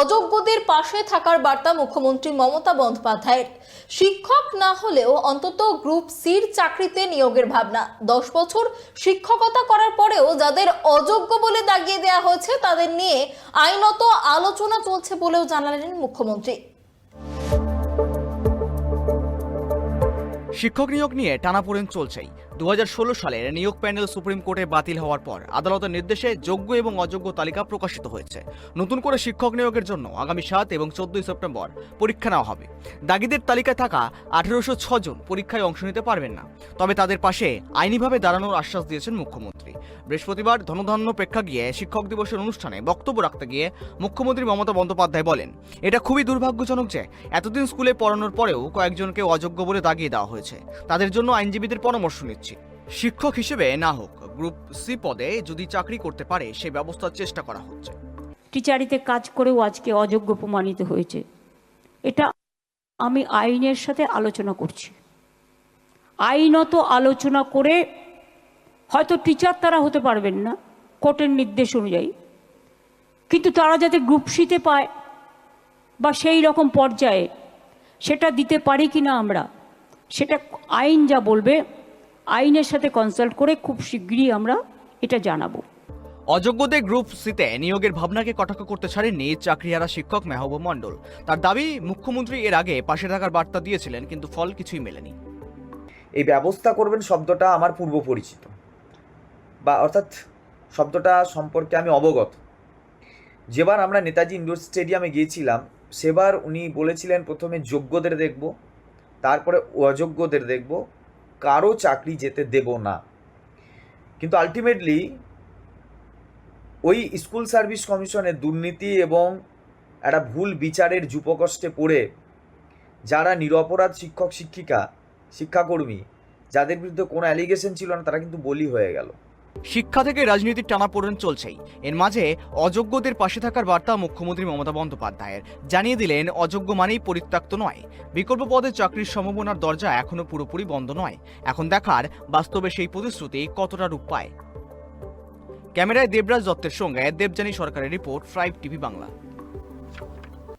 অযোগ্যদের পাশে থাকার বার্তা মুখ্যমন্ত্রী মমতা বন্দ্যোপাধ্যায়ের। শিক্ষক না হলেও অন্তত গ্রুপ সির চাকরিতে নিয়োগের ভাবনা। 10 বছর শিক্ষকতা করার পরেও যাদের অযোগ্য বলে দাগিয়ে দেওয়া হয়েছে তাদের নিয়ে আইনত আলোচনা চলছে বলেও জানালেন মুখ্যমন্ত্রী। শিক্ষক নিয়োগ নিয়ে টানাপোড়েন চলছেই। 2016 সালের নিয়োগ প্যানেল সুপ্রিম কোর্টে বাতিল হওয়ার পর আদালতের নির্দেশে যোগ্য এবং অযোগ্য তালিকা প্রকাশিত হয়েছে। নতুন করে শিক্ষক নিয়োগের জন্য আগামী 7 এবং 14 সেপ্টেম্বর পরীক্ষা নেওয়া হবে। দাগিদের তালিকায় থাকা 1806 জন পরীক্ষায় অংশ নিতে পারবেন না, তবে তাদের পাশে আইনিভাবে দাঁড়ানোর আশ্বাস দিয়েছেন মুখ্যমন্ত্রী। বৃহস্পতিবার ধনধান্য প্রেক্ষাগৃহে শিক্ষক দিবসের অনুষ্ঠানে বক্তব্য রাখতে গিয়ে মুখ্যমন্ত্রী মমতা বন্দ্যোপাধ্যায় বলেন, এটা খুবই দুর্ভাগ্যজনক যে এতদিন স্কুলে পড়ানোর পরেও কয়েকজনকে অযোগ্য বলে দাগিয়ে দেওয়া হয়েছে। তাদের জন্য আইনজীবীদের পরামর্শ নিচ্ছি। শিক্ষক হিসেবে না হোক, গ্রুপ সি পদে যদি চাকরি করতে পারে সেই ব্যবস্থার চেষ্টা করা হচ্ছে। টিচারিতে কাজ করেও আজকে অযোগ্য প্রমাণিত হয়েছে। এটা আমি আইনের সাথে আলোচনা করছি। আইনত আলোচনা করে হয়তো টিচার তারা হতে পারবেন না কোর্টের নির্দেশ অনুযায়ী, কিন্তু তারা যাতে গ্রুপ সিতে পায় বা সেই রকম পর্যায়ে সেটা দিতে পারি কি না আমরা, সেটা আইন যা বলবে আইনের সাথে কনসাল্ট করে খুব শীঘ্রই আমরা এটা জানাবো। অযোগ্যদের গ্রুপ সিতে নিয়োগের ভাবনাকে কটাক্ষ করতে ছাড়েননি চাকরিহারা শিক্ষক মেহবুব মণ্ডল। তার দাবি, মুখ্যমন্ত্রী এর আগে পাশে থাকার বার্তা দিয়েছিলেন, কিন্তু ফল কিছুই মেলেনি। এই ব্যবস্থা করবেন শব্দটা আমার পূর্ব পরিচিত, বা অর্থাৎ শব্দটা সম্পর্কে আমি অবগত। যেবার আমরা নেতাজি ইন্ডোর স্টেডিয়ামে গিয়েছিলাম সেবার উনি বলেছিলেন, প্রথমে যোগ্যদের দেখব, তারপরে অযোগ্যদের দেখব, কারো চাকরি যেতে দেব না। কিন্তু আলটিমেটলি ওই স্কুল সার্ভিস কমিশনের দুর্নীতি এবং একটা ভুল বিচারের যুপকষ্টে পড়ে যারা নিরপরাধ শিক্ষক শিক্ষিকা শিক্ষাকর্মী যাদের বিরুদ্ধে কোনো অ্যালিগেশন ছিল না তারা কিন্তু বলি হয়ে গেল। শিক্ষা থেকে রাজনীতির টানাপোড়েন চলছেই। এর মাঝে অযোগ্যদের পাশে থাকার বার্তা মুখ্যমন্ত্রী মমতা বন্দ্যোপাধ্যায়ের। জানিয়ে দিলেন, অযোগ্য মানেই পরিত্যক্ত নয়। বিকল্প পদে চাকরির সম্ভাবনার দরজা এখনো পুরোপুরি বন্ধ নয়। এখন দেখার বাস্তবে সেই প্রতিশ্রুতি কতটা রূপ পায়। ক্যামেরায় দেবরাজ দত্তের সঙ্গে দেবযানী সরকারের রিপোর্ট, 5 টিভি বাংলা।